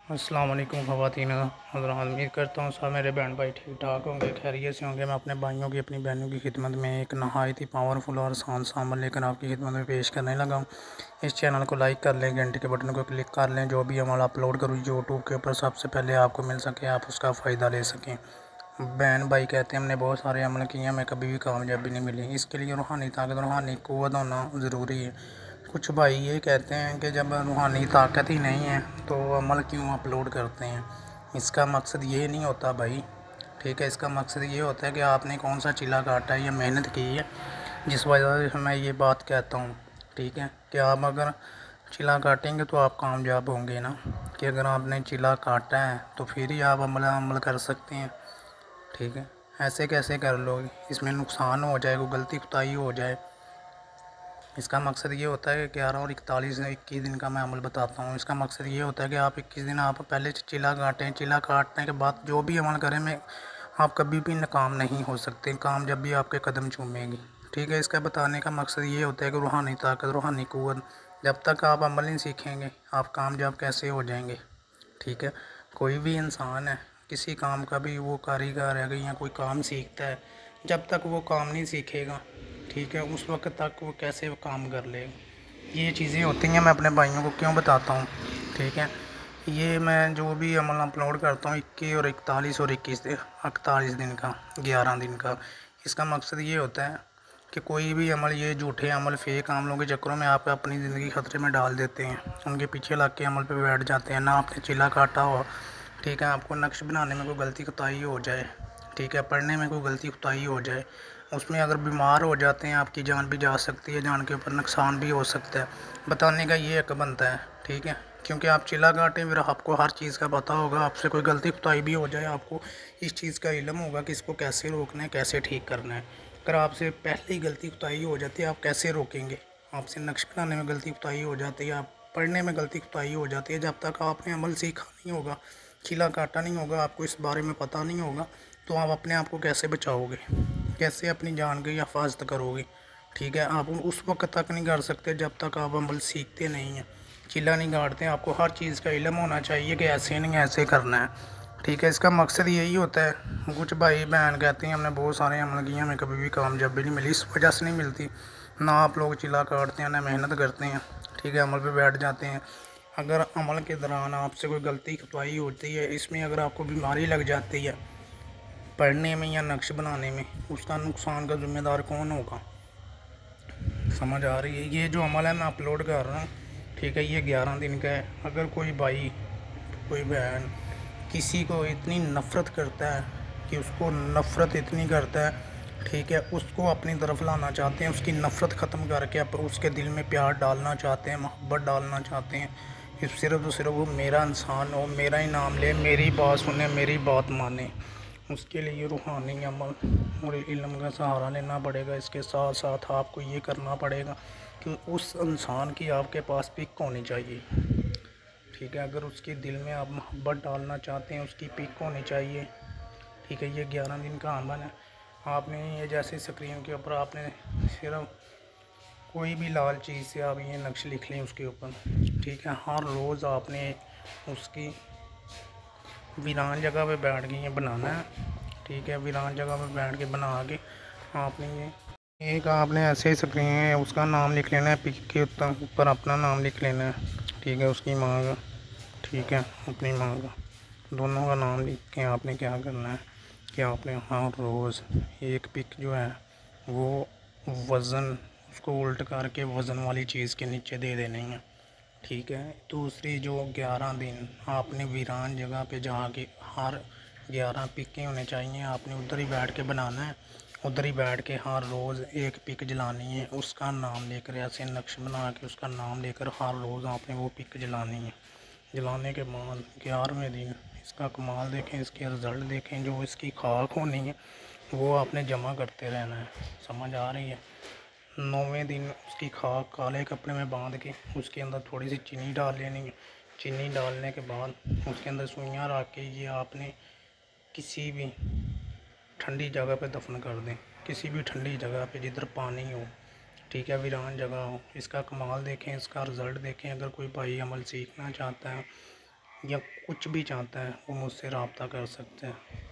अस्सलाम वालेकुम ख़वातीन हज़रात, उम्मीद करता हूँ सब मेरे बहन भाई ठीक ठाक होंगे, खैरियत से होंगे। मैं अपने भाइयों की अपनी बहनों की खिदमत में एक नहायत ही पावरफुल और आसान सा अमल लेकर आपकी खिदमत में पेश करने लगा हूँ। इस चैनल को लाइक कर लें, घंटे के बटन को क्लिक कर लें। जो भी अमल अपलोड करूँ यूट्यूब के ऊपर सबसे पहले आपको मिल सके, आप उसका फ़ायदा ले सकें। बहन भाई कहते हैं हमने बहुत सारे अमल किए, हमें कभी भी कामयाबी नहीं मिली। इसके लिए रूहानी ताकत, रूहानी क़ुव्वत होना ज़रूरी है। कुछ भाई ये कहते हैं कि जब रूहानी ताकत ही नहीं है तो अमल क्यों अपलोड करते हैं। इसका मकसद ये नहीं होता भाई, ठीक है। इसका मकसद ये होता है कि आपने कौन सा चिल्ला काटा है या मेहनत की है, जिस वजह से मैं ये बात कहता हूँ, ठीक है। कि आप अगर चिल्ला काटेंगे तो आप कामयाब होंगे ना, कि अगर आपने चिल्ला काटा है तो फिर ही आप अमल कर सकते हैं, ठीक है। ऐसे कैसे कर लोगे, इसमें नुकसान हो जाए, कोई गलती कोताही हो जाए। इसका मकसद ये होता है कि 11 और 41 21 दिन का मैं अमल बताता हूँ। इसका मकसद ये होता है कि आप 21 दिन आप पहले चिल्ला काटें। चिल्ला काटने के बाद जो भी अमल करें में आप कभी भी नाकाम नहीं हो सकते, काम जब भी आपके कदम चूमेंगी, ठीक है। इसका बताने का मकसद ये होता है कि रूहानी ताकत, रूहानी क़ुव्वत, जब तक आप अमल नहीं सीखेंगे आप कामयाब कैसे हो जाएंगे, ठीक है। कोई भी इंसान है, किसी काम का भी वो कारीगर है या कोई काम सीखता है, जब तक वो काम नहीं सीखेगा, ठीक है, उस वक्त तक वो कैसे वो काम कर लेगा। ये चीज़ें होती हैं। मैं अपने भाइयों को क्यों बताता हूँ, ठीक है। ये मैं जो भी अमल अपलोड करता हूँ 21 और 41 और 41 दिन का, 11 दिन का, इसका मकसद ये होता है कि कोई भी अमल, ये झूठे अमल, फेक अमलों के चक्करों में आप अपनी ज़िंदगी खतरे में डाल देते हैं, उनके पीछे लग के अमल पे बैठ जाते हैं। ना आपने चिल्ला काटा हो, ठीक है, आपको नक्श बनाने में कोई गलती कोताही हो जाए, ठीक है, पढ़ने में कोई गलती कोताही हो जाए, उसमें अगर बीमार हो जाते हैं आपकी जान भी जा सकती है, जान के ऊपर नुकसान भी हो सकता है। बताने का ये हक बनता है, ठीक है। क्योंकि आप चिल्ला काटें फिर आपको हर चीज़ का पता होगा, आपसे कोई गलती कोताही भी हो जाए आपको इस चीज़ का इल्म होगा कि इसको कैसे रोकना है, कैसे ठीक करना है। अगर आपसे पहले ही गलती कोताही हो जाती है आप कैसे रोकेंगे। आपसे नक्श बनाने में गलती कोताही हो जाती है, आप पढ़ने में गलती कोताही हो जाती है, जब तक आपने अमल सीखा नहीं होगा, चिल्ला काटा नहीं होगा, आपको इस बारे में पता नहीं होगा, तो आप अपने आप को कैसे बचाओगे, कैसे अपनी जान की हिफाजत करोगे, ठीक है। आप उस वक्त तक नहीं कर सकते जब तक आप अमल सीखते नहीं हैं, चिल्ला नहीं काटते। आपको हर चीज़ का इल्म होना चाहिए कि ऐसे नहीं ऐसे करना है, ठीक है। इसका मकसद यही होता है। कुछ भाई बहन कहते हैं हमने बहुत सारे अमल किए, हमें कभी भी कामयाबी नहीं मिली। इस वजह से नहीं मिलती, ना आप लोग चिल्ला काटते हैं ना मेहनत करते हैं, ठीक है, अमल पे बैठ जाते हैं। अगर अमल के दौरान आपसे कोई गलती कोताही होती है, इसमें अगर आपको बीमारी लग जाती है पढ़ने में या नक्श बनाने में, उसका नुकसान का ज़िम्मेदार कौन होगा। समझ आ रही है। ये जो अमल है मैं अपलोड कर रहा हूँ, ठीक है, ये 11 दिन का है। अगर कोई भाई, कोई बहन किसी को इतनी नफ़रत करता है कि उसको नफ़रत इतनी करता है, ठीक है, उसको अपनी तरफ लाना चाहते हैं, उसकी नफ़रत ख़त्म करके उसके दिल में प्यार डालना चाहते हैं, मोहब्बत डालना चाहते हैं, कि सिर्फ़ तो सिर्फ वो मेरा इंसान हो, मेरा ही नाम ले, मेरी बात सुने, मेरी बात माने, उसके लिए रूहानी अमल और इल्म का सहारा लेना पड़ेगा। इसके साथ साथ आपको ये करना पड़ेगा कि उस इंसान की आपके पास पिक होनी चाहिए, ठीक है। अगर उसके दिल में आप मोहब्बत डालना चाहते हैं, उसकी पिक होनी चाहिए, ठीक है। ये 11 दिन का अमल है। आपने ये जैसे स्क्रीन के ऊपर आपने सिर्फ कोई भी लाल चीज़ से आप ये नक्श लिख लें उसके ऊपर, ठीक है। हर रोज़ आपने उसकी वीरान जगह पे बैठ के ये बनाना है, ठीक है। वीरान जगह पे बैठ के बना के आपने ये एक आपने ऐसे ही स्क्रीन है उसका नाम लिख लेना है, पिक के ऊपर अपना नाम लिख लेना है, ठीक है, उसकी माँ का, ठीक है, अपनी माँ का, दोनों का नाम लिख के आपने क्या करना है कि आपने हर रोज़ एक पिक जो है वो वज़न, उसको उल्ट करके वज़न वाली चीज़ के नीचे दे देनी है, ठीक है। दूसरी जो 11 दिन आपने वीरान जगह पे जाके हर 11 पिकें होने चाहिए, आपने उधर ही बैठ के बनाना है, उधर ही बैठ के हर रोज़ एक पिक जलानी है, उसका नाम लेकर ऐसे नक्श बना के उसका नाम लेकर हर रोज़ आपने वो पिक जलानी है। जलाने के बाद 11वें दिन इसका कमाल देखें, इसके रिज़ल्ट देखें, जो इसकी खाक होनी है वो आपने जमा करते रहना है। समझ आ रही है। 9वें दिन उसकी खाक काले कपड़े में बांध के उसके अंदर थोड़ी सी चीनी डाल लेनी है। चीनी डालने के बाद उसके अंदर सुइयाँ रख के ये आपने किसी भी ठंडी जगह पे दफन कर दें, किसी भी ठंडी जगह पे जिधर पानी हो, ठीक है, वीरान जगह हो। इसका कमाल देखें, इसका रिज़ल्ट देखें। अगर कोई भाई अमल सीखना चाहता है या कुछ भी चाहता है वो मुझसे रब्ता कर सकते हैं।